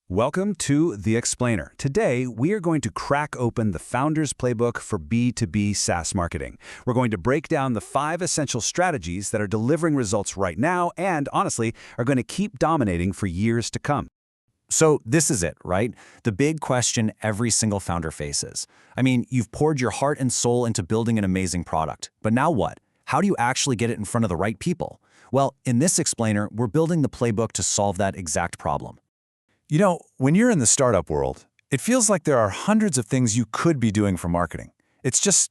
Welcome to The Explainer. Today, we are going to crack open the Founder's Playbook for B2B SaaS marketing. We're going to break down the 5 essential strategies that are delivering results right now and, honestly, are going to keep dominating for years to come. So this is it, right? The big question every single founder faces. I mean, you've poured your heart and soul into building an amazing product, but now what? How do you actually get it in front of the right people? Well, in this explainer, we're building the playbook to solve that exact problem. You know, when you're in the startup world, it feels like there are hundreds of things you could be doing for marketing. It's just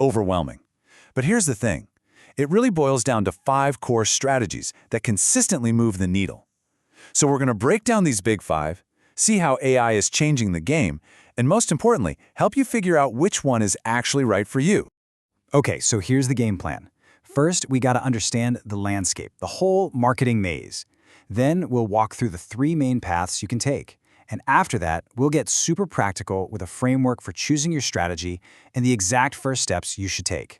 overwhelming. But here's the thing. It really boils down to 5 core strategies that consistently move the needle. So we're going to break down these big 5, see how AI is changing the game, and most importantly, help you figure out which one is actually right for you. Okay, so here's the game plan. First, we got to understand the landscape, the whole marketing maze. Then we'll walk through the 3 main paths you can take. And after that, we'll get super practical with a framework for choosing your strategy and the exact first steps you should take.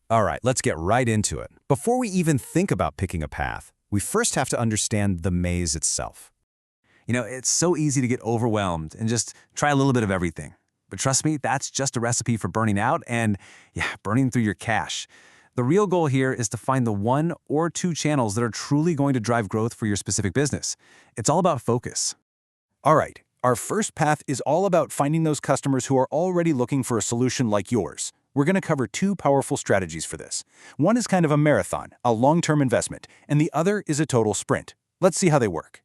All right, let's get right into it. Before we even think about picking a path, we first have to understand the maze itself. You know, it's so easy to get overwhelmed and just try a little bit of everything. But trust me, that's just a recipe for burning out and, burning through your cash. The real goal here is to find the 1 or 2 channels that are truly going to drive growth for your specific business. It's all about focus. All right, our first path is all about finding those customers who are already looking for a solution like yours. We're going to cover 2 powerful strategies for this. One is kind of a marathon, a long-term investment, and the other is a total sprint. Let's see how they work.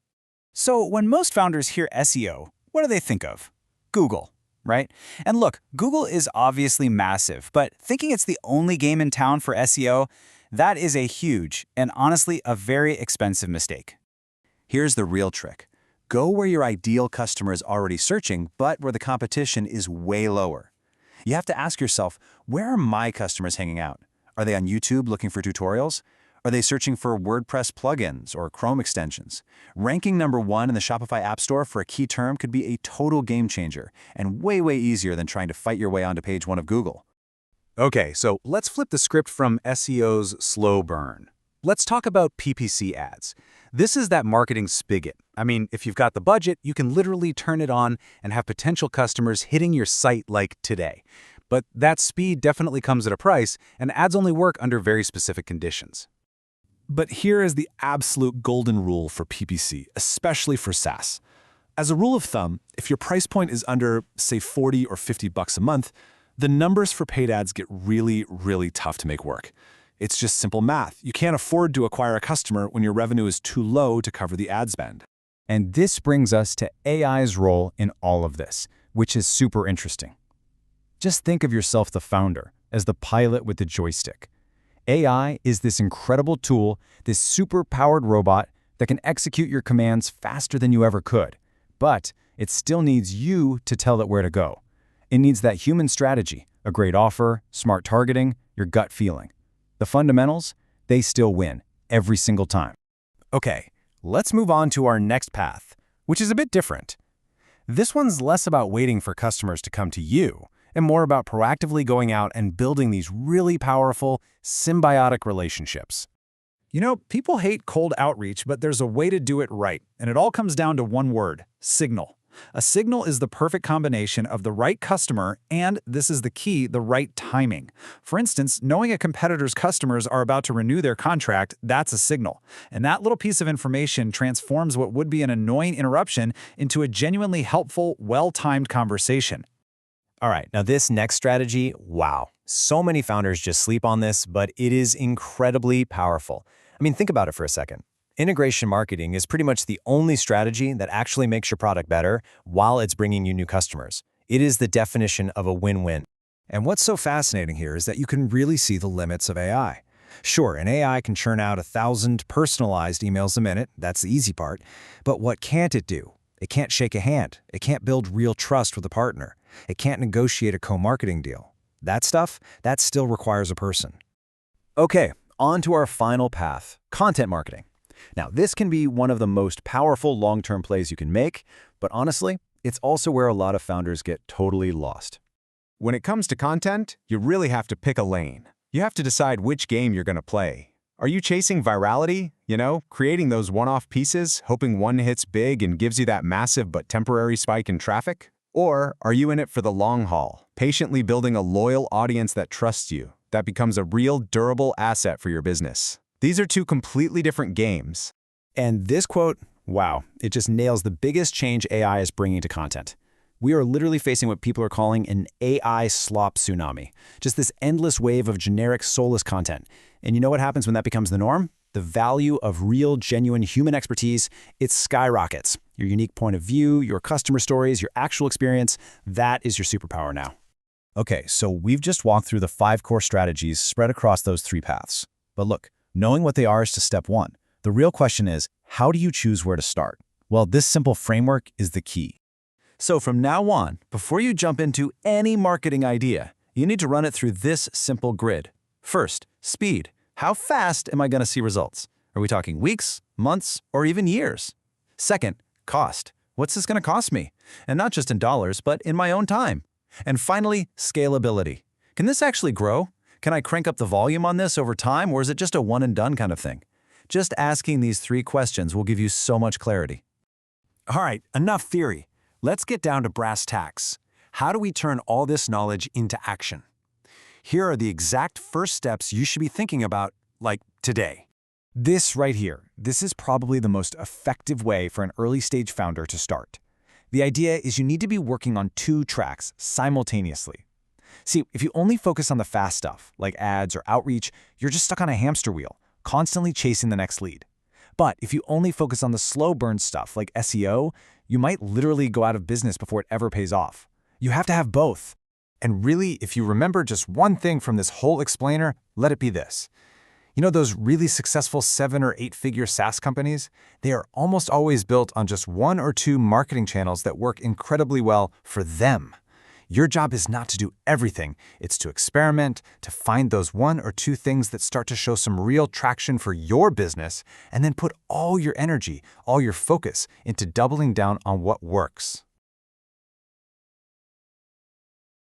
So when most founders hear SEO, what do they think of? Google, right? And look, Google is obviously massive, but thinking it's the only game in town for SEO, that is a huge and honestly a very expensive mistake. Here's the real trick. Go where your ideal customer is already searching, but where the competition is way lower. You have to ask yourself, where are my customers hanging out? Are they on YouTube looking for tutorials? Are they searching for WordPress plugins or Chrome extensions? Ranking number 1 in the Shopify App Store for a key term could be a total game changer and way easier than trying to fight your way onto page 1 of Google. Okay, so let's flip the script from SEO's slow burn. Let's talk about PPC ads. This is that marketing spigot. I mean, if you've got the budget, you can literally turn it on and have potential customers hitting your site like today. But that speed definitely comes at a price, and ads only work under very specific conditions. But here is the absolute golden rule for PPC, especially for SaaS. As a rule of thumb, if your price point is under, say, $40 or $50 a month, the numbers for paid ads get really tough to make work. It's just simple math. You can't afford to acquire a customer when your revenue is too low to cover the ad spend. And this brings us to AI's role in all of this, which is super interesting. Just think of yourself, the founder, as the pilot with the joystick. AI is this incredible tool, this super-powered robot that can execute your commands faster than you ever could. But it still needs you to tell it where to go. It needs that human strategy, a great offer, smart targeting, your gut feeling. The fundamentals, they still win every single time. Okay, let's move on to our next path, which is a bit different. This one's less about waiting for customers to come to you, and more about proactively going out and building these really powerful, symbiotic relationships. You know, people hate cold outreach, but there's a way to do it right, and it all comes down to one word: signal. A signal is the perfect combination of the right customer and, this is the key, the right timing. For instance, knowing a competitor's customers are about to renew their contract, that's a signal. And that little piece of information transforms what would be an annoying interruption into a genuinely helpful, well-timed conversation. All right, now this next strategy, wow. So many founders just sleep on this, but it is incredibly powerful. I mean, think about it for a second. Integration marketing is pretty much the only strategy that actually makes your product better while it's bringing you new customers. It is the definition of a win-win. And what's so fascinating here is that you can really see the limits of AI. Sure, an AI can churn out 1,000 personalized emails a minute, that's the easy part, but what can't it do? It can't shake a hand. It can't build real trust with a partner. It can't negotiate a co-marketing deal. That stuff, that still requires a person. Okay, on to our final path, content marketing. Now, this can be one of the most powerful long-term plays you can make, but honestly, it's also where a lot of founders get totally lost. When it comes to content, you really have to pick a lane. You have to decide which game you're going to play. Are you chasing virality? You know, creating those one-off pieces, hoping one hits big and gives you that massive but temporary spike in traffic? Or are you in it for the long haul, patiently building a loyal audience that trusts you, that becomes a real durable asset for your business? These are two completely different games. And this quote, wow, it just nails the biggest change AI is bringing to content. We are literally facing what people are calling an AI slop tsunami, just this endless wave of generic, soulless content. And you know what happens when that becomes the norm? The value of real, genuine human expertise, it skyrockets. Your unique point of view, your customer stories, your actual experience, that is your superpower now. Okay, so we've just walked through the 5 core strategies spread across those 3 paths. But look, knowing what they are is to step 1. The real question is, how do you choose where to start? Well, this simple framework is the key. So from now on, before you jump into any marketing idea, you need to run it through this simple grid. First, speed. How fast am I going to see results? Are we talking weeks, months, or even years? Second, cost. What's this going to cost me? And not just in dollars, but in my own time. And finally, scalability. Can this actually grow? Can I crank up the volume on this over time, or is it just a one-and-done kind of thing? Just asking these 3 questions will give you so much clarity. All right, enough theory. Let's get down to brass tacks. How do we turn all this knowledge into action? Here are the exact first steps you should be thinking about, like today. This right here, this is probably the most effective way for an early-stage founder to start. The idea is you need to be working on 2 tracks simultaneously. See, if you only focus on the fast stuff, like ads or outreach, you're just stuck on a hamster wheel, constantly chasing the next lead. But if you only focus on the slow burn stuff, like SEO, you might literally go out of business before it ever pays off. You have to have both. And really, if you remember just one thing from this whole explainer, let it be this. You know those really successful 7- or 8-figure SaaS companies? They are almost always built on just 1 or 2 marketing channels that work incredibly well for them. Your job is not to do everything. It's to experiment, to find those 1 or 2 things that start to show some real traction for your business, and then put all your energy, all your focus into doubling down on what works.